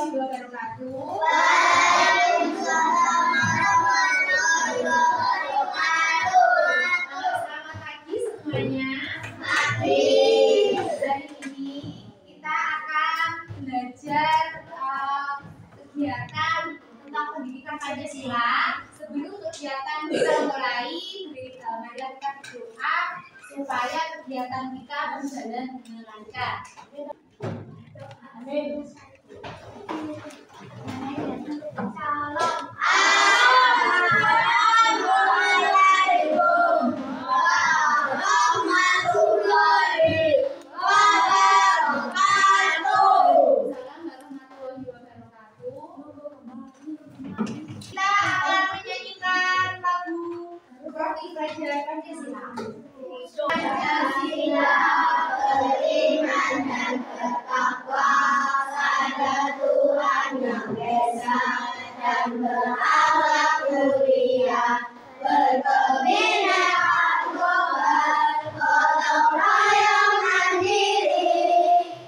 warahmatullahi wabarakatuh. Selamat pagi semuanya. Hari ini kita akan belajar kegiatan tentang pendidikan Pancasila. Sebelum kegiatan kita mulai, marilah kita berdoa supaya kegiatan kita berjalan dengan lancar. Amin. Salam. Assalamualaikum warahmatullahi wabarakatuh. Salam warahmatullahi wabarakatuh. Kita akan menyanyikan lagu Pelajaran Pancasila. Pancasila beriman dan bertakwa pada Tuhan yang Esa dan berakhlak mulia, berkebinekaan global, gotong royong mandiri,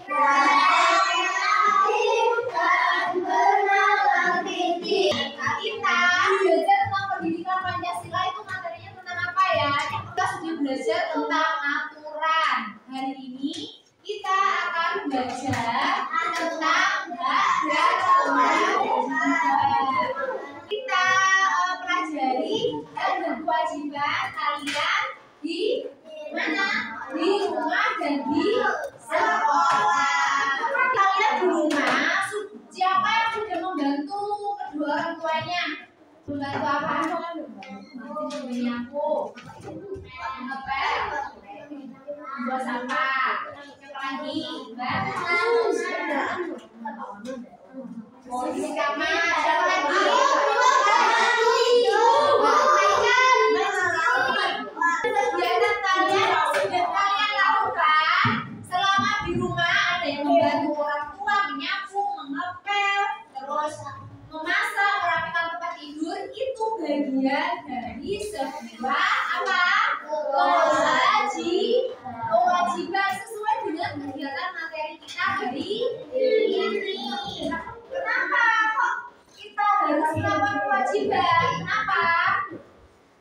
kreatif dan benalang tinggi. Kita belajar tentang pendidikan Pancasila itu materinya tentang apa ya? Kita sudah belajar tentang aturan. Hari ini kita akan belajar tentang hak dan kewajiban. Kita pelajari hak dan kewajiban kalian di mana? Di rumah dan di sekolah. Kalian di rumah, siapa yang sudah membantu kedua orang tuanya? Membantu apa? Menyapu, ngepel, membuat sampah. Lagi, di kamar, siapa lagi? Kegiatan kalian sudah kalian lakukan selama di rumah. Ada yang membantu orang tua menyapu, mengepel, terus memasak, merapikan tempat tidur. Itu bagian dari sebuah apa? Kewajiban sesuai dengan kegiatan materi kita hari ini. Kenapa kok kita harus melakukan kewajiban? Kenapa?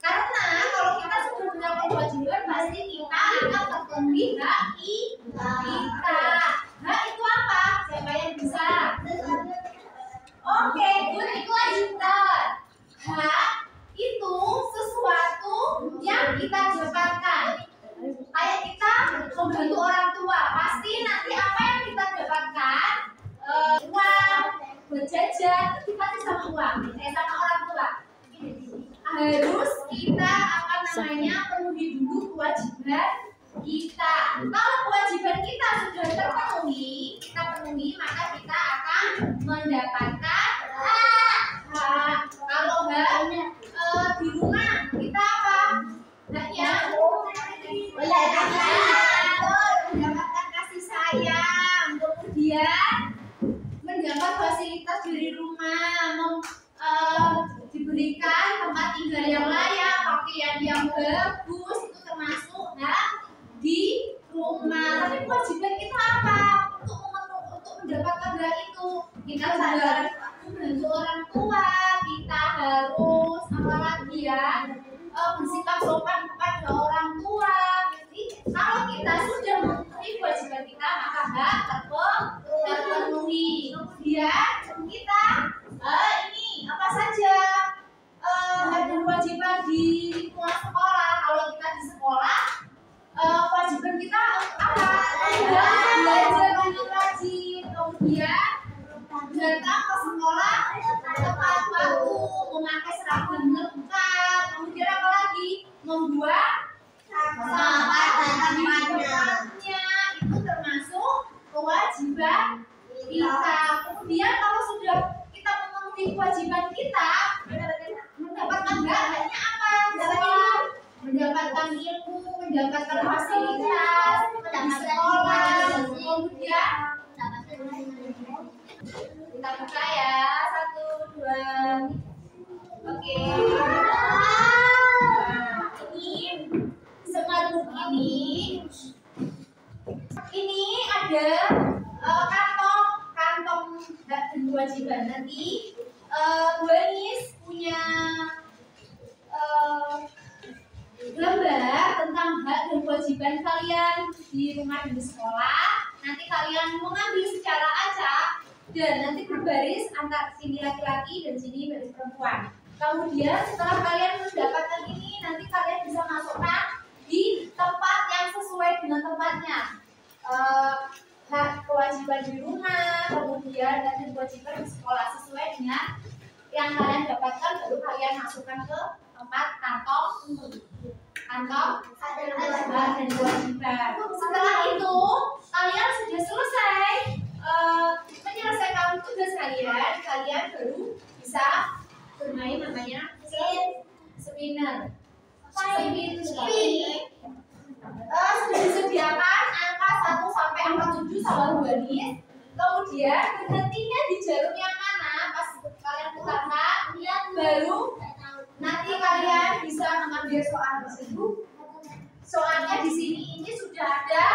Karena kalau kita sudah melakukan kewajiban, pasti kita akan terpenuhi hak kita. Hak itu apa? Siapa yang bisa? Oke, good, itu kewajiban. Hak itu sesuatu yang kita dapatkan. Kayak kita membantu orang tua, pasti nanti apa yang kita dapatkan, uang, berjajan, itu pasti sama uang, sama orang tua. Harus kita penuhi dulu kewajiban kita. Kalau kewajiban kita sudah terpenuhi, maka kita akan mendapatkan hak. Kalau hak di rumah kita apa? Haknya mendapatkan kasih sayang, kemudian mendapat fasilitas dari rumah, diberikan tempat tinggal yang layak, pakaian yang bagus, itu termasuk hak di rumah. Tapi kewajiban kita apa? Untuk mendapatkan hak itu, kita harus membantu orang tua, kita harus apalagi ya, bersikap sopan kepada orang tua. Jadi kalau kita sudah memenuhi kewajiban kita, maka hak terpenuhi. Kemudian kita ini apa saja hak dan kewajiban di lingkungan sekolah. Kalau kita di sekolah, kewajiban kita apa? Belajar dengan rajin, kemudian datang ke sekolah tepat waktu, memakai seragam lengkap, kemudian apa lagi? Membuat sampah dan tempatnya. Itu termasuk kewajiban kita. Kemudian kalau sudah kita memenuhi kewajiban kita, mendapatkan haknya apa? Mendapatkan ilmu, mendapatkan fasilitas di sekolah, kemudian kita buka ya, 1, 2. Oke. Ini smart book ini ada kantong hak dan kewajiban. Nanti Bu Anis punya gambar tentang hak dan kewajiban kalian di rumah dan di sekolah. Nanti kalian mengambil secara acak dan nanti berbaris antara sini laki-laki dan sini baris perempuan. Kemudian setelah kalian mendapatkan ini, nanti kalian bisa masukkan di tempat yang sesuai dengan tempatnya. Hak kewajiban di rumah, kemudian dan kewajiban di sekolah sesuai dengan yang kalian dapatkan, baru kalian masukkan ke tempat kantong hak dan kewajiban. Setelah itu kalian sudah selesai menyelesaikan tugas kalian baru bisa bermain namanya spinner. Sudah disediakan angka 1 sampai angka 7 sama Bu Anis. Kemudian berhentinya di jarum yang mana? Pas kalian putarkan, baru nanti kalian bisa mengambil soal tersebut. Soalnya di sini ini sudah ada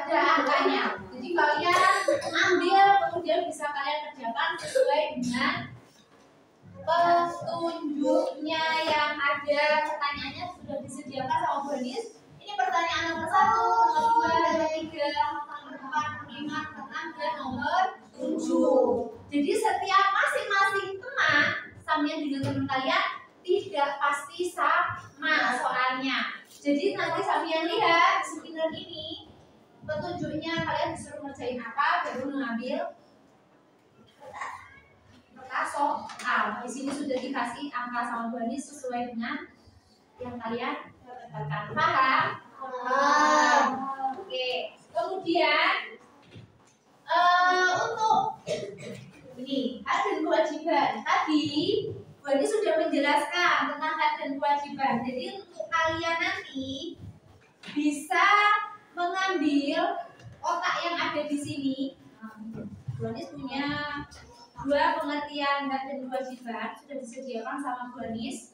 angkanya. Jadi kalian ambil, kemudian bisa kalian kerjakan sesuai dengan petunjuknya yang ada. Pertanyaannya sudah disediakan sama Bu Anis. Ini pertanyaan nomor 1, nomor 2, nomor 3, nomor 4, nomor 5, nomor 6, dan nomor 7. Jadi setiap masing-masing teman sama dengan teman kalian tidak pasti sama soalnya. Jadi nanti sambil lihat spinner ini petunjuknya, kalian disuruh ngerjain apa, baru mengambil kertas soal. Di sini sudah dikasih angka sama Bu Anis sesuai dengan yang kalian dapatkan. Paham? Oke. Kemudian untuk ini hak dan kewajiban. Tadi Bu Anis sudah menjelaskan tentang hak dan kewajiban. Jadi untuk kalian nanti bisa mengambil kotak yang ada di sini. Bu Anis punya 2 pengertian hak dan kewajiban, sudah disediakan sama Bu Anis.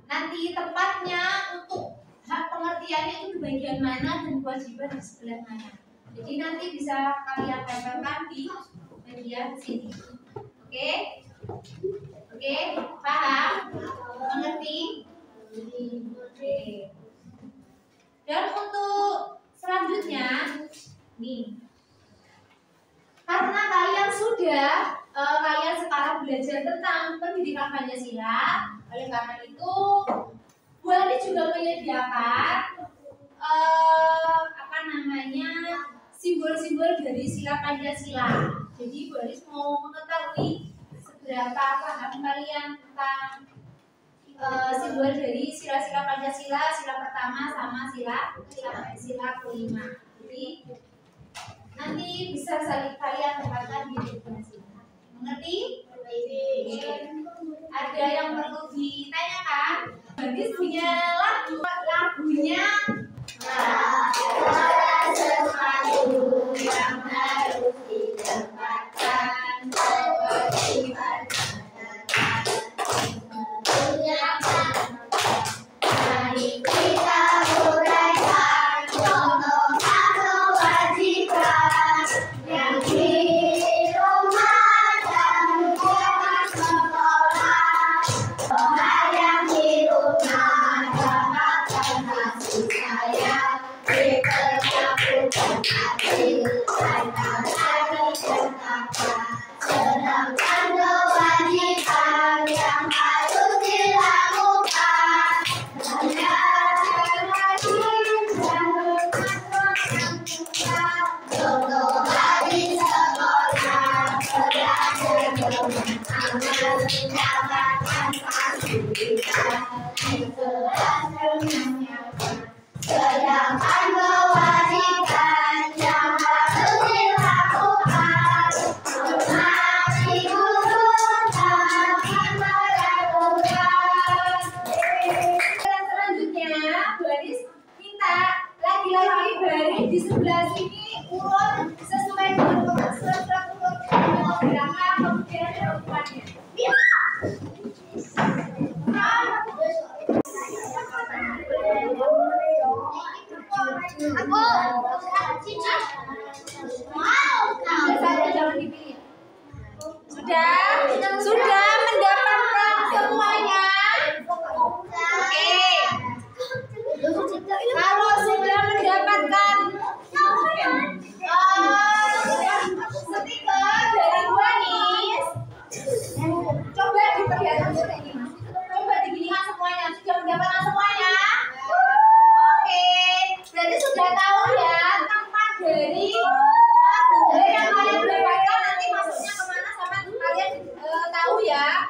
Nanti tempatnya untuk hak pengertiannya itu di bagian mana dan kewajiban di sebelah mana. Jadi nanti bisa kalian tempelkan di bagian sini. Oke, paham? Mengerti? Oke. Dan untuk selanjutnya, nih, karena kalian kalian sekarang belajar tentang pendidikan Pancasila, oleh karena itu Bu Anis juga menyediakan simbol-simbol dari sila Pancasila. Jadi Bu Anis mau mengetahui seberapa paham kalian tentang simbol dari sila-sila Pancasila, sila pertama sama sila kelima. Jadi nanti bisa saling kalian dapatkan di sini. Mengerti? Ada yang perlu ditanyakan? Anis punya lagunya ada sesuatu yang harus didapatkan kewajiban. Mari kita uraikan contoh kewajiban yang di rumah dan bukan sekolah. Doa yang di rumah dapatkan kasih sayang, diperlakukan adil, sayang hari berkata. Sedangkan kewajiban yang harus dilakukan hanya rajin dan bermanfaat. Contohnya di sekolah, belajar bermanfaat, mendapatkan fasilitas, sedangkan kewajiban yang harus dilakukan Sudah mendapatkan semuanya? Oke. Kalau sudah mendapatkan stiker dari Wanis, coba diperlihatkan ini. Coba diginikan semuanya. Sudah mendapatkan semuanya? Oke. Berarti sudah tahu ya tempat dari bunga yang kalian dapatkan nanti masuknya kemana sama kalian tahu ya.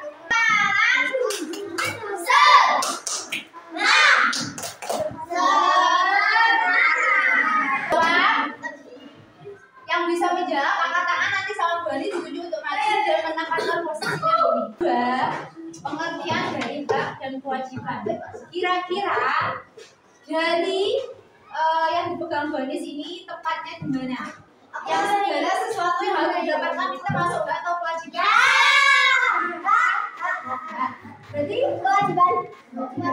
Yang bisa menjawab angkat tangan nanti sama Bu Ani ditunjuk untuk maju dan menempatkan posisinya ini. Dua, pengertian dari hak dan kewajiban. Kira-kira dari yang dipegang Bu Anis ini tepatnya di mana? Yang segala sesuatu yang harus didapatkan kita masuk nggak atau kewajiban? Berarti kewajiban.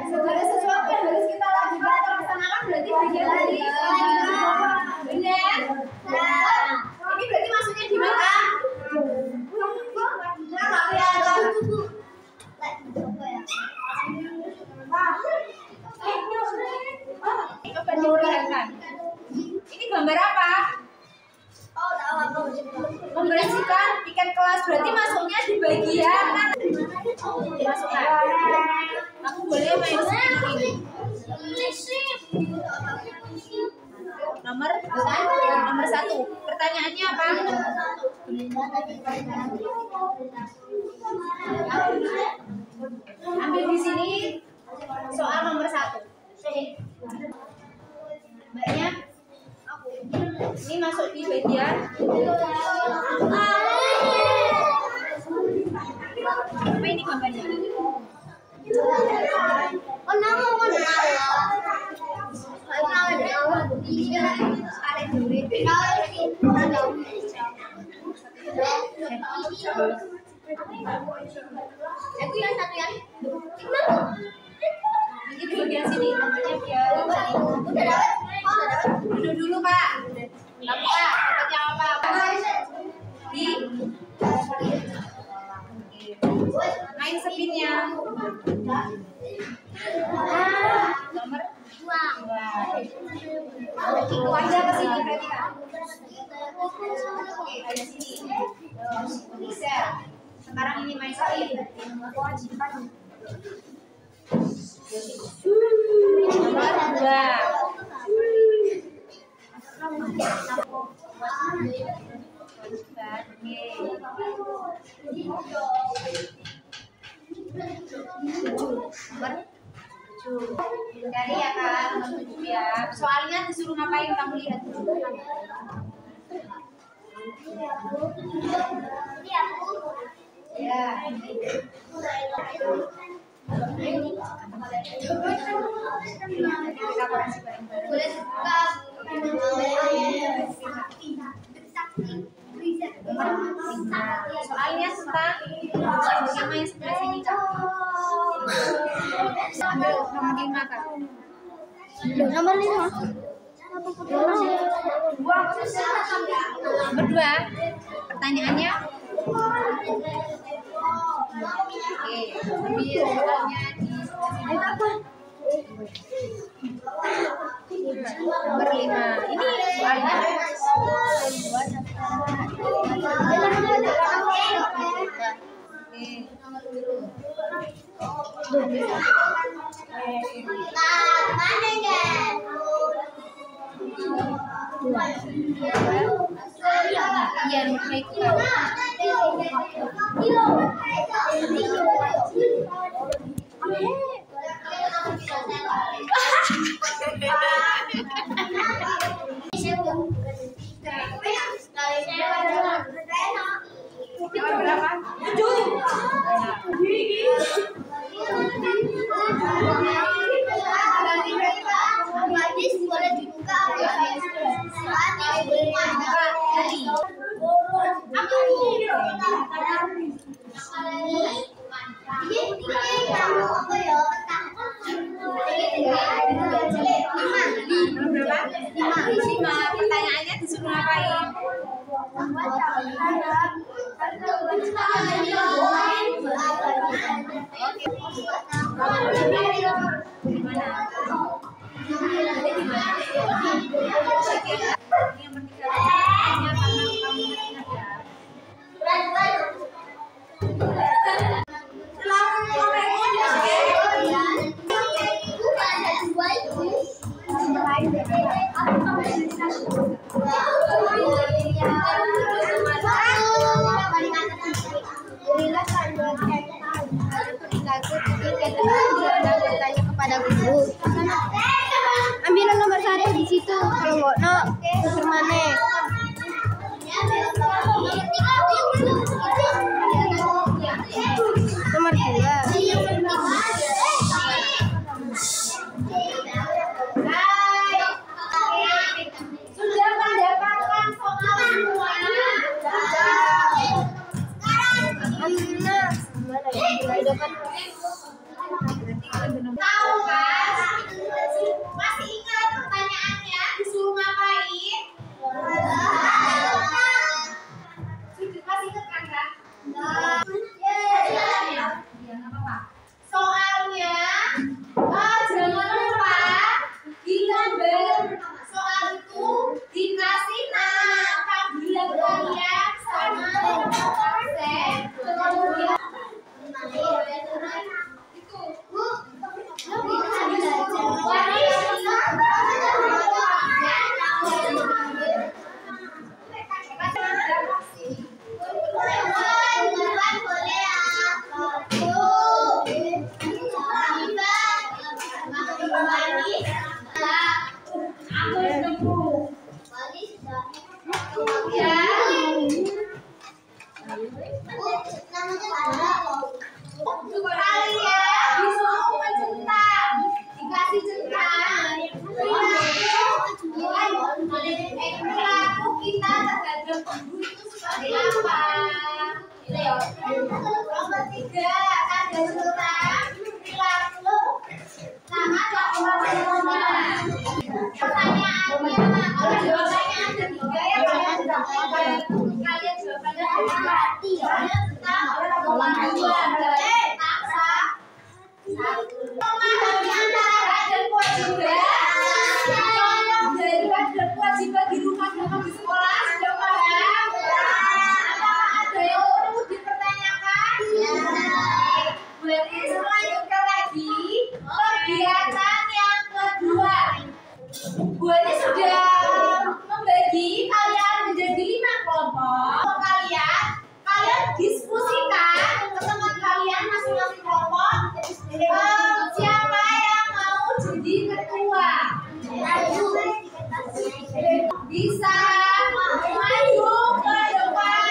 Segala sesuatu yang harus kita lakukan atau laksanakan berarti bagian dari kewajiban. Benar? Ini berarti maksudnya di mana? Coba diperlihatkan. Ini gambar apa? Membersihkan tiket kelas, berarti masuknya di bagian mana? Masukkan. Aku boleh main ini. Nomor 1. Pertanyaannya apa? Ambil di sini soal nomor 1. Mbaknya ini masuk di bagian apa ini gambarnya? Aku yang satu yang ini di bagian sini namanya biar udah dapat. Duduk dulu Pak. Kamu Pak, dapatnya apa? Di main spinnya. Nomor 2. Itu aja ke sini berarti Kak. Oke, ada sini. Bisa. Sekarang ini main spin. Kewajiban. Nomor 2. Dari ya Kak, nomor 7 ya. Soalnya disuruh ngapain kamu lihat dulu. Ya. Soalnya tentang sama yang sebelah sini Kak. Ambil nomor 5 Kak. Nomor 5. Nomor 2. Pertanyaannya. Oke, ambil soalnya di sebelah sini. Nomor 5. Ini soalnya. Iya, Pertanyaannya disuruh ngapain? kepada guru. Ambil nomor 1 di situ. Kalau nggak no, putar mana? Nomor 2. Sudah mendapatkan soal semua? Tahu kan? Masih ingat pertanyaannya? Disuruh ngapain? Masih ingat kan, Kak? Ya, nggak apa-apa. Soalnya, jangan lupa di lembar soal itu dikasih nama panggilan kalian sama absen, kemudian kalian disuruh mencentak, dikasih centang. Perilaku kita terhadap guru itu seperti apa? Nomor 3, tanda centang perilaku sama orang. Pertanyaannya, kalau jawabannya ada 3 ya kalian jawabannya tentang orang tua. Memahami antara hak dan kewajiban. Contoh dari hak dan kewajiban di rumah sama di sekolah sudah paham? Apakah ada yang perlu dipertanyakan? Berarti selanjutnya lagi kegiatan yang kedua. Bu ini sudah membagi kalian menjadi 5 kelompok. Kalian diskusikan ke teman kalian masing-masing kelompok. Siapa yang mau jadi ketua? Bisa maju ke depan.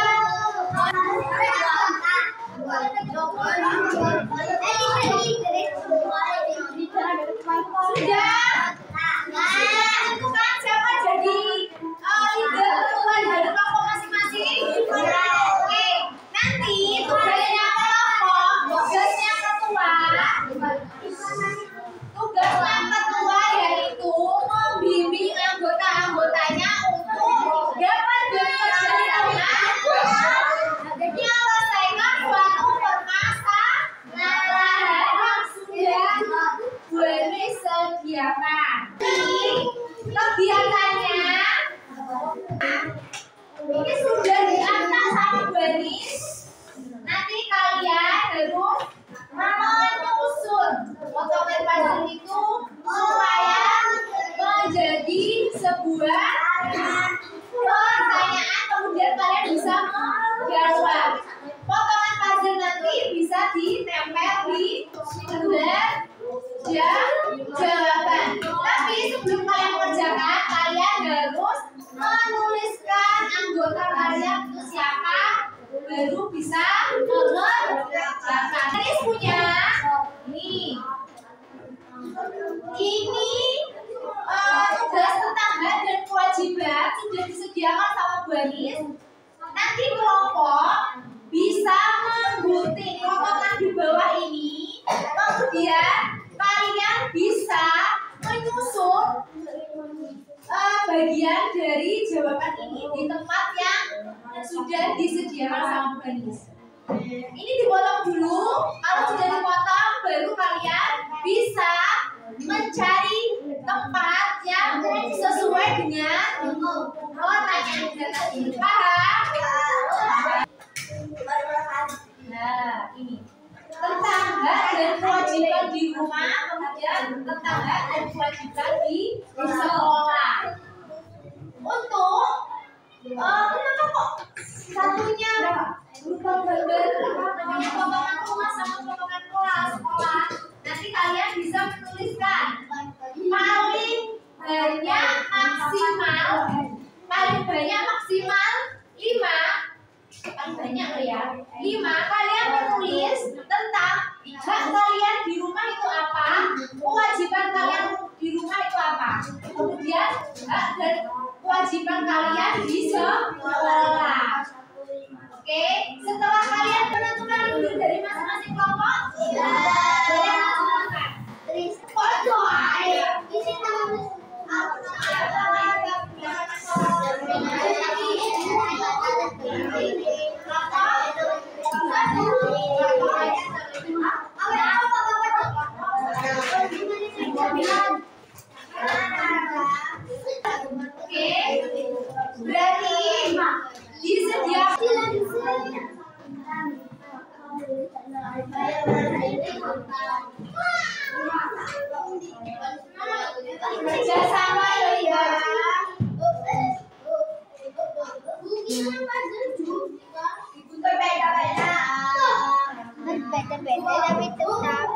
Sudah tentukan siapa jadi leader ketua dari kelompok masing-masing. Oke, nanti tugasnya ketua yaitu membimbing anggota-anggotanya untuk dapat bekerja sama menyelesaikan suatu permasalahan yang sudah Bu sediakan. Kegiatannya ini sudah diantar sama Bu. Nanti kalian harus menyusun fotokopi puzzle itu supaya menjadi sebuah pertanyaan, kemudian kalian bisa menjawab. Potongan puzzle nanti bisa ditempel di lembar jawaban. Tapi sebelum kalian mengerjakan, kalian harus menuliskan anggota kalian itu siapa, baru bisa mengerjakan. Ini punya ini tugas tentang hak dan kewajiban sudah disediakan sama Bu Anis. Nanti kelompok bisa menggunting potongan di bawah ini, kemudian kalian bisa menyusun bagian dari jawaban ini di tempat yang sudah disediakan sama Tuhan Yesus. Ini dipotong dulu. Kalau sudah dipotong, baru kalian bisa mencari tempat yang sesuai dengan pertanyaan kita tadi. Paham? Nah, ini tentang hak dan kewajiban di rumah, kemudian tentang hak dan kewajiban di sekolah. Untuk kenapa kok satunya berupa gambar potongan rumah sama potongan kelas sekolah? Nanti kalian bisa menuliskan paling banyak maksimal 5, paling banyak loh ya, 5. Kalian menulis tentang hak kalian di rumah itu apa, kewajiban kalian di rumah itu apa, kemudian hak dan kewajiban kalian di sekolah. Oke, setelah kalian menentukan dulu dari masing-masing kelompok, kalian menentukan foto air. Oke, berarti disediakan kerjasama ya. Berbeda-beda tapi tetap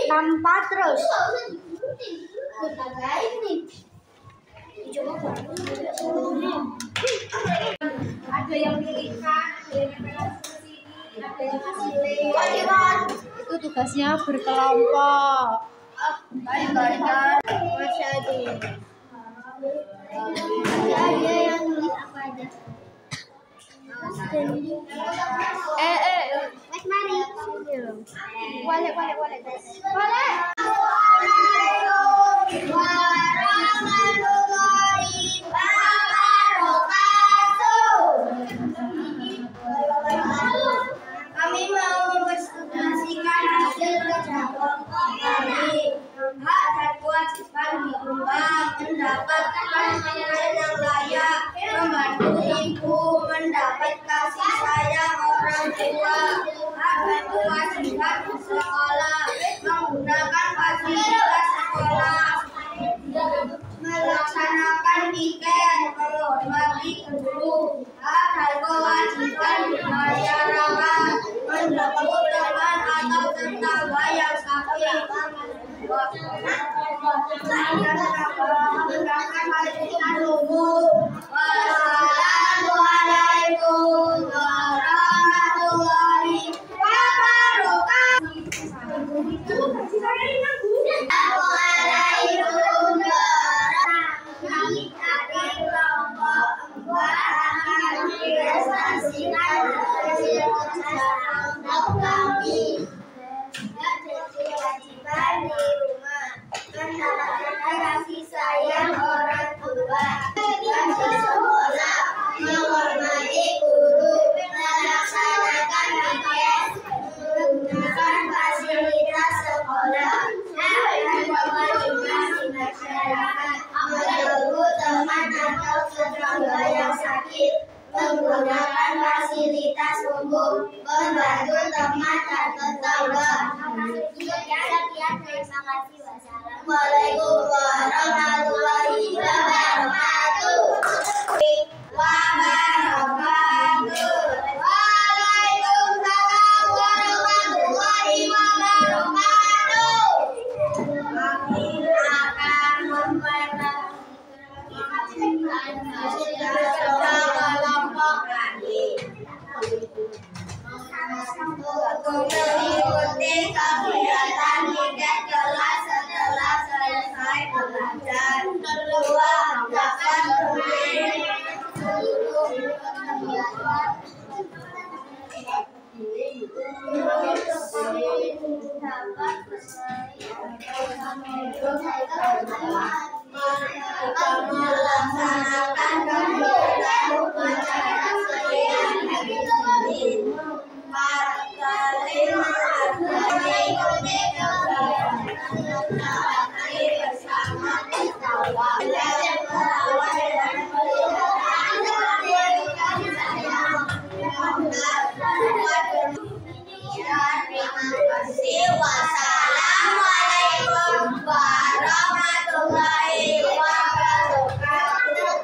tanpa terus Ada yang pilihkan, ada yang memang sini, ada yang masih lewat. itu tugasnya berkelompok. Ada yang nulis apa aja? Mas mari. Boleh. Kami mau mempresentasikan hasil kerja kelompok kami. Hak dan kewajiban di rumah, mendapatkan pendidikan yang layak, membantu ibu, mendapat kasih sayang orang tua. Hak dan kewajiban di sekolah, menggunakan fasilitas sekolah, melaksanakan piket, menghormati guru. Hak dan kewajiban di masyarakat, menjemput teman atau tetangga yang sakit. Wassalamualaikum warahmatullahi kasih sayang orang tua. sungguh, membantu teman dan tetangga. Sekian, terima kasih. Wassalamualaikum warahmatullahi wabarakatuh. Waalaikumsalam warahmatullahi wabarakatuh. Kami akan mengikuti kegiatan tiket kelas setelah selesai belajar. Kedua, dapat bermain seluruh kegiatan. Melaksanakan kegiatan upacara sehari-hari. Mengikuti kegiatan bersama tawa. Belajar merawat dan peliharaan pendidikan saya. Terima kasih. Wassalamualaikum warahmatullahi wabarakatuh.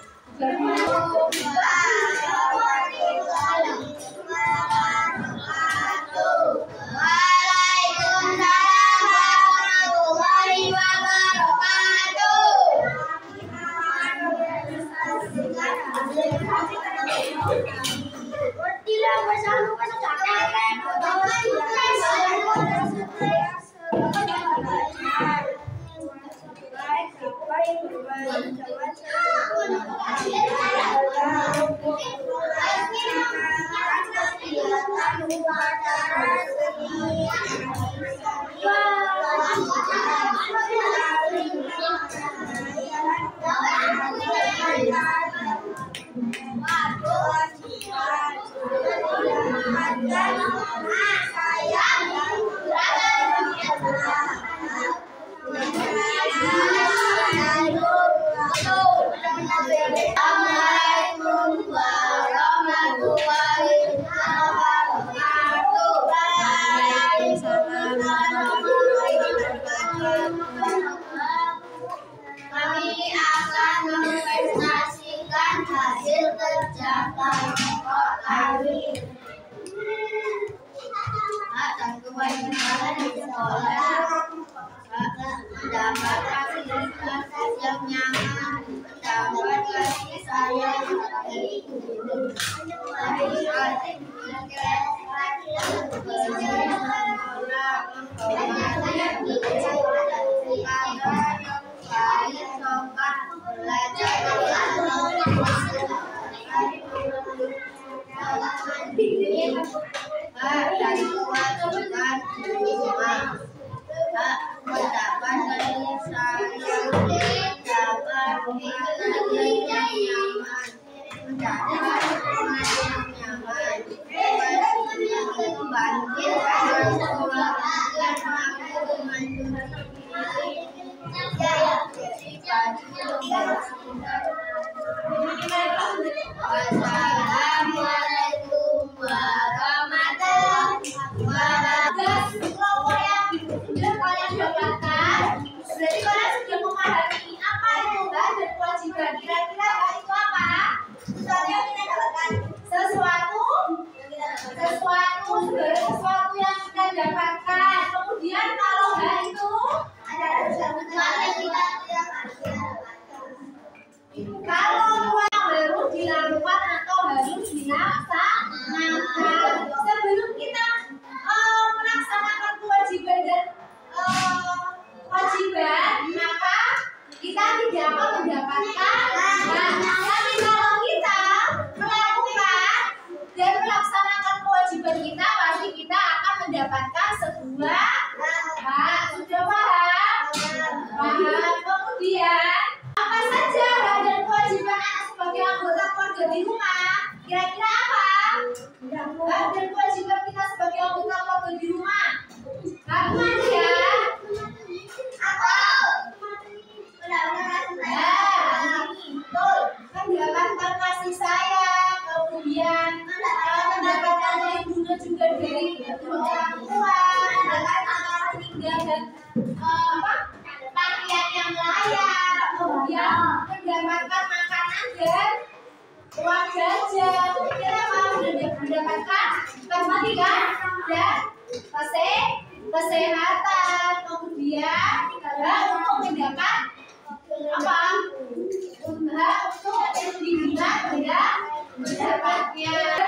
Waalaikumsalam warahmatullahi Kami akan mempresentasikan hasil kerja kami. Dan kewajiban di sekolah mendapat fasilitas yang nyaman, mendapat kasih sayang dari guru, melihat tiket, dan kewajiban di rumah. dari orang tua, dengan antara tinggal dan pakaian yang layak, kemudian mendapatkan makanan dan uang jajan, kemudian mendapatkan tempat tinggal dan kesehatan, kemudian hak untuk mendapat hak untuk dibina pendapatnya.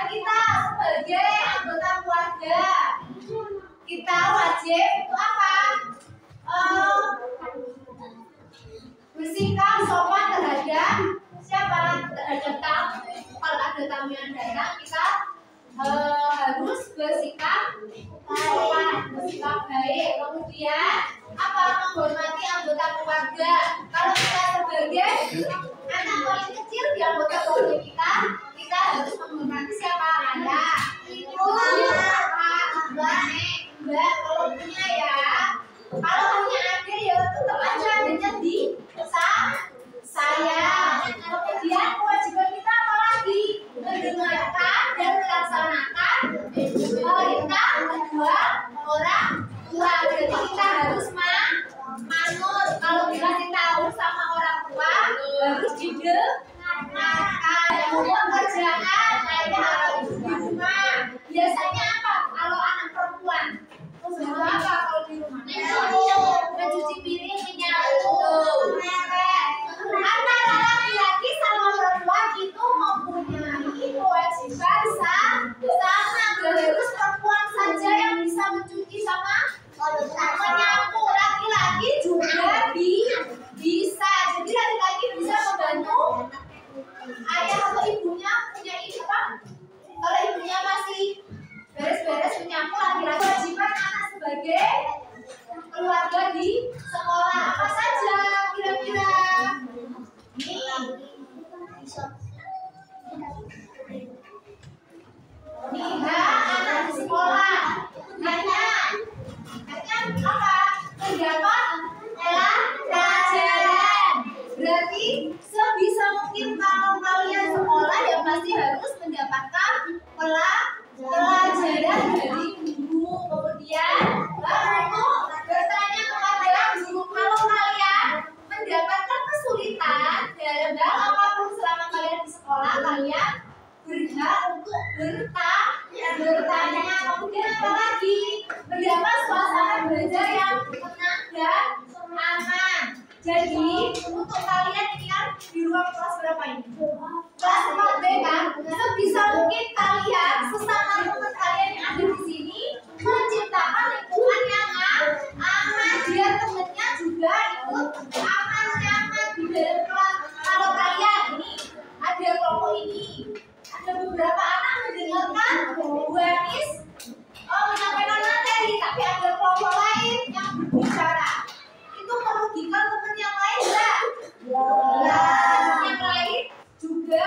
Kita sebagai anggota keluarga, kita wajib untuk apa? Bersikap sopan terhadap siapa? Terhadap tamu. Kalau ada tamu yang datang, kita harus bersikap sopan, bersikap baik. Kemudian apa? Menghormati anggota keluarga. Kalau kita sebagai anak paling kecil di anggota keluarga kita harus menghormati siapa? Ayah, ibu, kakak, mbak. Kalau punya ya, kalau punya adik ya tetap aja adanya di saya. Kemudian kewajiban kita apa lagi? Mendengarkan dan melaksanakan perintah kedua orang tua. Jadi kita harus manut. Kalau dikasih tahu sama orang tua harus didengarkan. Pekerjaan ayah atau ibu di rumah biasanya apa? Kalau anak perempuan membantu apa kalau di rumah? Mencuci piring, menyapu, merek. Antara laki-laki sama perempuan itu mempunyai kewajiban sama. Harus perempuan saja yang bisa mencuci sama menyapu. Laki-laki juga bisa. Jadi laki-laki bisa membantu ayah atau ibunya punya ini apa? Kalau ibunya masih beres-beres menyapu, laki-laki kewajiban anak sebagai keluarga di sekolah apa saja kira-kira? Anak di sekolah hanya apa? Mendapat pelajaran. Berarti sebisa mungkin kalau kalian sekolah ya pasti harus mendapatkan pelajaran dari guru. Kemudian untuk bertanya kepada guru kalau kalian mendapatkan kesulitan dalam hal apapun selama kalian di sekolah, kalian berhak untuk bertanya. Kemudian apa lagi? Mendapat suasana belajar yang tenang dan aman. Jadi untuk kalian ini kan di ruang kelas berapa ini? Kelas 4B kan? Sebisa mungkin kalian sesama teman kalian yang ada di sini menciptakan lingkungan yang aman, biar temennya juga ikut aman nyaman di dalam kelas. Kalau kalian ini ada kelompok ini, ada beberapa anak mendengarkan Bu Anis menyampaikan materi, tapi ada kelompok lain yang berbicara. Itu merugikan teman yang lain enggak? Ya, teman yang lain juga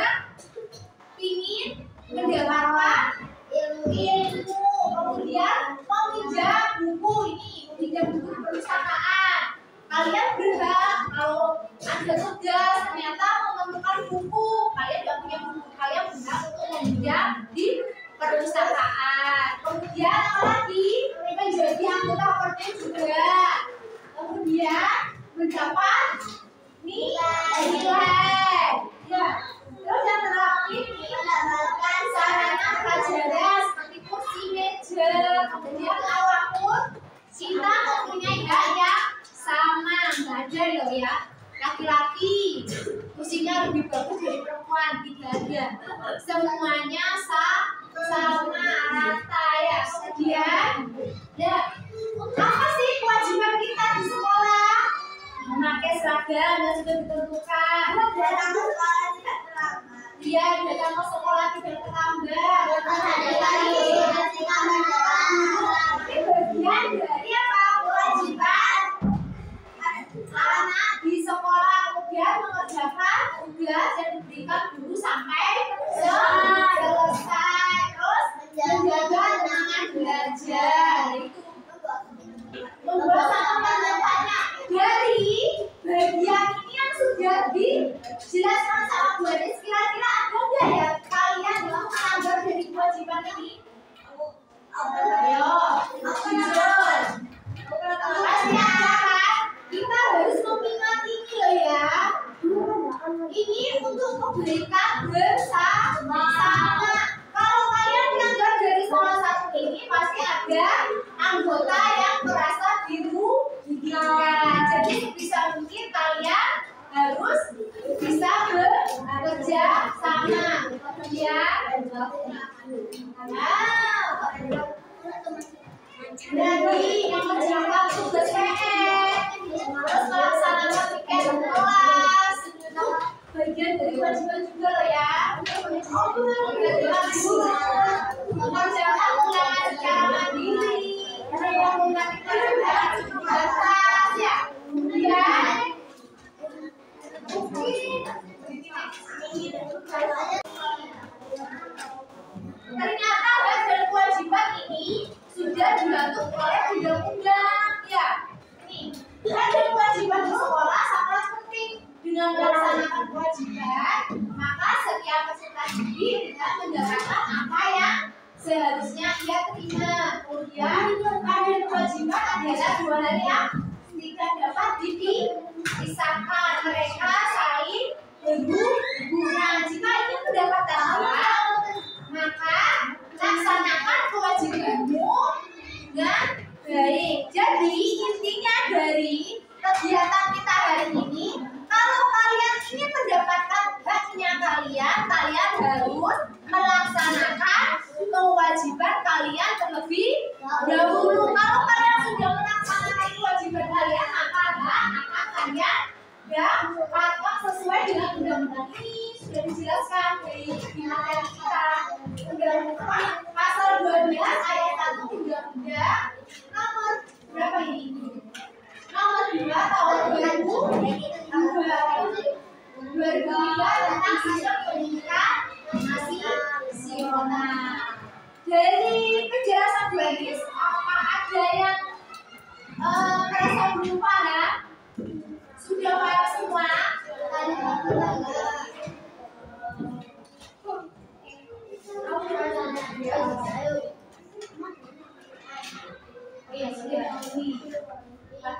ingin mendapatkan ilmu, kemudian meminjam buku ini, meminjam buku di perpustakaan. Kalian berhak kalau ada tugas ternyata memerlukan buku, kalian nggak punya buku, kalian berhak untuk meminjam di perpustakaan. Kemudian apa lagi? Menjadi anggota perpus juga. Kemudian mendapat nilai. Ya. Terus yang terakhir mendapatkan sarana pelajaran seperti kursi, meja, kemudian apapun kita mempunyai hak yang sama. Nggak ada loh ya. Laki-laki kursinya lebih bagus dari perempuan, tidak ada. Semuanya sama rata ya. Kemudian ya, apa sih kewajiban kita di sekolah? Memakai seragam yang sudah ditentukan. Datang ke sekolah tidak terlambat. Iya, datang ke sekolah tidak terlambat. Ini bagian dari apa? Kewajiban anak di sekolah. Kemudian mengerjakan tugas yang diberikan guru sampai selesai. Terus menjaga ketenangan belajar. Itu membuat tanda-tandanya dari bagian ini yang sudah dijelaskan sama Bu Anis. Kira-kira ada nggak ya kalian yang melanggar dari kewajiban ini? Ayo, jujur. Pasti ada kan? Kita harus mengingat ini loh ya. Ini untuk memberikan bersama. Kalau kalian melanggar dari salah satu ini, pasti ada anggota yang merasa dirugikan. Jadi bisa mungkin kalian harus bisa bekerja sama. Kemudian, jadi yang menjalankan tugas PR, terus melaksanakan piket kelas, bagian dari kewajiban juga loh ya. Mengerjakan ulangan secara mandiri, mengerti pelajaran terbatas ya. Kemudian ternyata hak dan kewajiban ini sudah diatur oleh undang-undang ya. Nih, hak dan kewajiban di sekolah sangat penting. Dengan melaksanakan kewajiban, maka setiap peserta didik tidak mendapatkan apa yang seharusnya ia terima. Kemudian hak dan kewajiban adalah dua hal yang tidak dapat dipisahkan. Mereka saling berhubungan. Jika ingin mendapatkan hak, maka laksanakan kewajibanmu dengan baik. Jadi intinya dari kegiatan kita hari ini, kalau kalian ingin mendapatkan haknya kalian, kalian harus melaksanakan kewajiban kalian terlebih dahulu. Kalau kalian sudah melaksanakan kewajiban kalian, maka hak akan kalian dapatkan sesuai dengan undang-undang ini. Sudah dijelaskan dari materi kita. Undang-undang pasal 12 ayat 1 undang-undang nomor berapa ini? Nomor 2 tahun 2003 tentang sistem pendidikan nasional. Dari penjelasan Gladys, apa ada yang merasa belum paham? Sudah paham semua?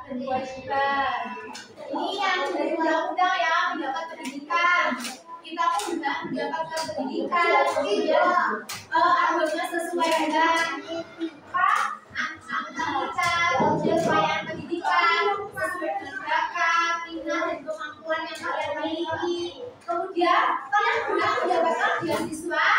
Kewajiban. Ini yang dari undang-undang ya, mendapat pendidikan. Kita pun juga mendapatkan pendidikan. Anggotnya sesuai dengan kemudian pendidikan sesuai dengan bakat, minat dan kemampuan yang kalian miliki. Kemudian kalian juga mendapatkan beasiswa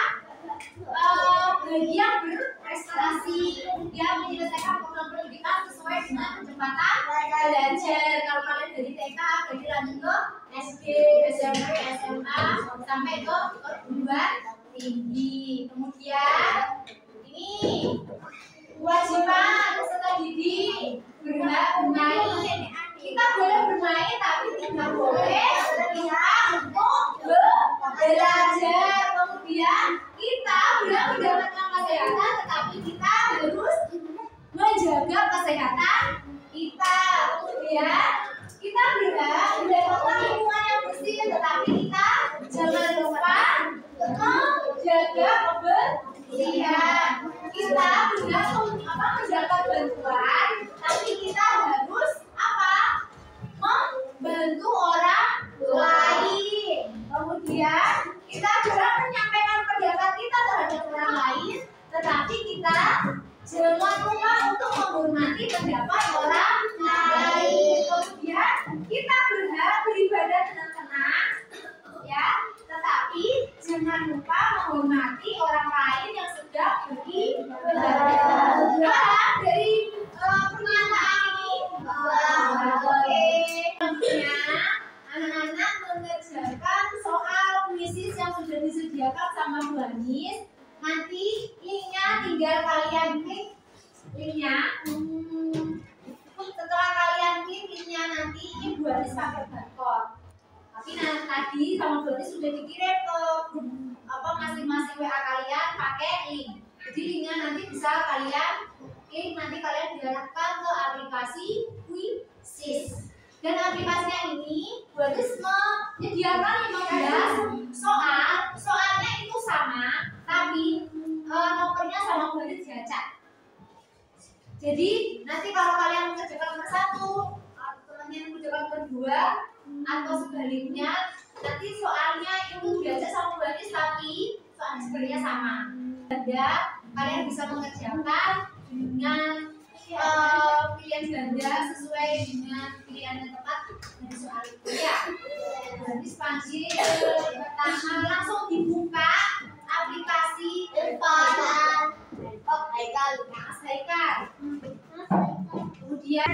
bagi yang berprestasi, kemudian menyelesaikan program pendidikan sesuai dengan kecepatan belajar. Kalau kalian dari TK, berarti lanjut ke SD, SMP, SMA, sampai ke perguruan tinggi. Kemudian ini kewajiban peserta didik berhak bermain. Kita boleh bermain, tapi tidak boleh kita untuk belajar. Kemudian kita berhak mendapatkan kesehatan, tetapi kita harus menjaga kesehatan kita. Kemudian kita berhak mendapatkan lingkungan yang bersih, tetapi kita jangan lupa menjaga kebersihan. Kita berhak mendapat bantuan, tapi kita harus membantu orang lain. Kemudian kita berhak menyampaikan pendapat kita terhadap orang lain, tetapi kita jangan lupa untuk menghormati pendapat orang lain. Kemudian kita berhak beribadah dengan tenang, ya, tetapi jangan lupa menghormati orang lain yang sedang beribadah. Dari pernyataan ini, anak-anak mengerjakan soal kuisis yang sudah disediakan sama Bu Anis. Nanti linknya tinggal kalian klik linknya. Setelah kalian klik linknya, nanti Ibu Anis pakai barcode. Tapi tadi sama Bu Anis sudah dikirim ke masing-masing WA kalian pakai link. Jadi linknya nanti bisa kalian klik, nanti kalian diarahkan ke aplikasi Quizzes. Dan aplikasinya ini Bu Anis menyediakan 15 soal. Soalnya itu sama, tapi nomornya sama Bu Anis diacak. Jadi nanti kalau kalian mengerjakan nomor 1, temannya mengerjakan nomor 2, atau sebaliknya, nanti soalnya itu biasa sama Bu Anis, tapi soalnya sebenarnya sama. Ganda, kalian bisa mengerjakan dengan pilihan ganda sesuai dengan pilihan yang tepat dari soal itu ya. Jadi panggil pertama langsung dibuka aplikasi Haikal. Kemudian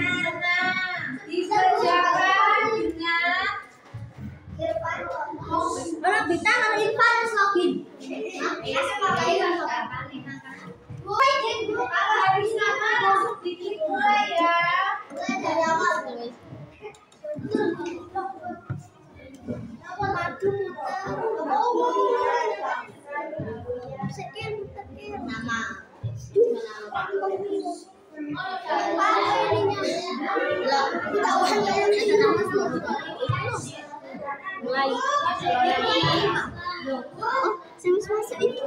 dikerjakan dengan Mana Bita kalau Irfan login. Kalau habis nama langsung diklik mulai ya. Dari awal guys. Nama. Mulai. Semis masuk itu.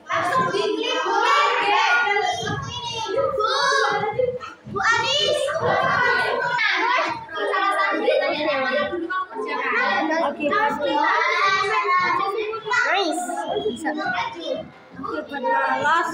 Langsung diklik Bu Anis. Salah satu ditanya yang mana dulu kamu kerjakan. Oke. Nice. Bisa. Oke, lolos.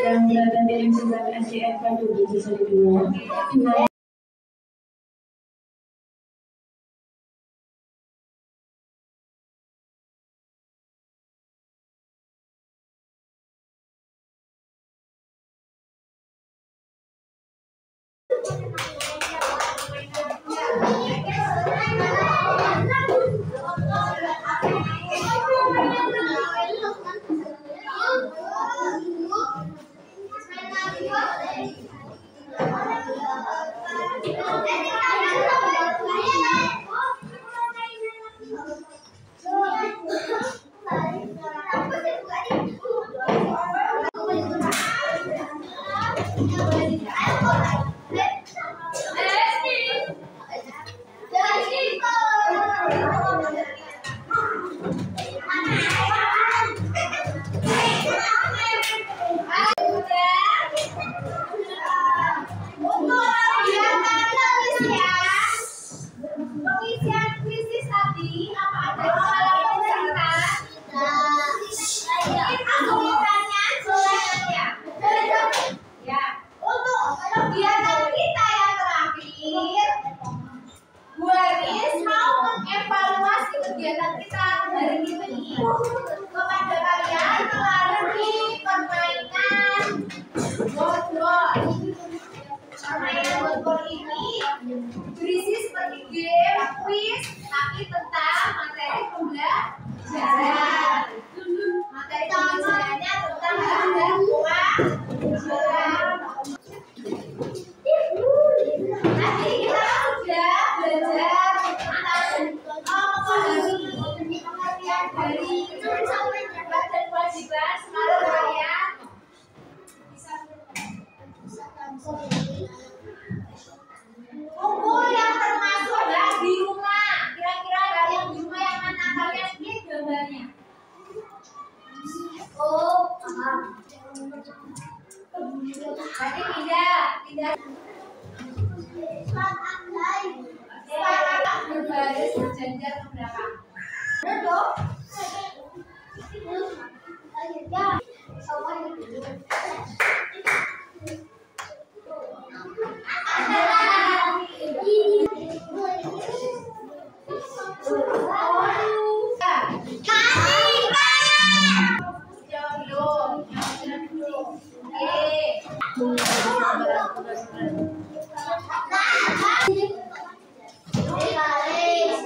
Yang berada di M9 SCF Bandung di sisa 2. Dokter ini berisi seperti game, quiz, tapi tentang materi pembelajaran. Materi pembelajarannya tentang gangguan Nanti kita sudah belajar tentang memahami pengertian dari dan kewajiban semangat rakyat. Buku yang termasuk adalah di rumah. Kira-kira dari yang di rumah yang mana kalian lihat gambarnya? Oh, paham. Berarti tidak. Berbaris berjajar ke belakang. Benar dong? Baris.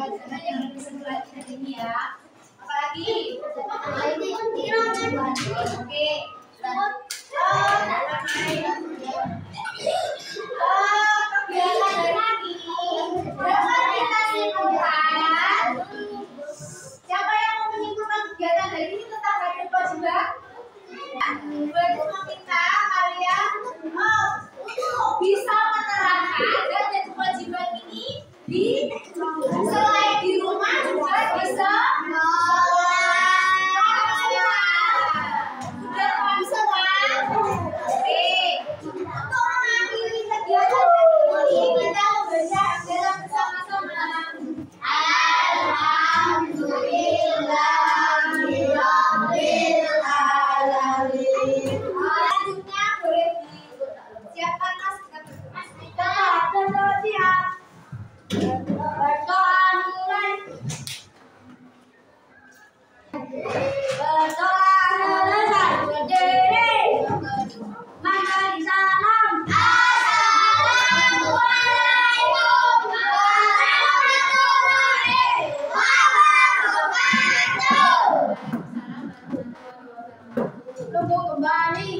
pelajaran yang lebih seru lagi dari ini ya. Apalagi? Oke. Kegiatan hari ini dapat kita simpulkan. Siapa yang mau menyimpulkan kegiatan hari ini tentang hari kewajiban? Berarti meminta kalian bisa menerapkan dan kewajiban ini selain di rumah juga bisa sudah paham semua? Oke. Untuk mengakhiri kegiatan hari ini kita membaca dalam bersama-sama. Selanjutnya boleh disiapkan mas. Contoh siap. Berdoa mulai. Berdoa selesai. Berdiri. Mari salam. Assalamualaikum warahmatullahi wabarakatuh. Tunggu kembali.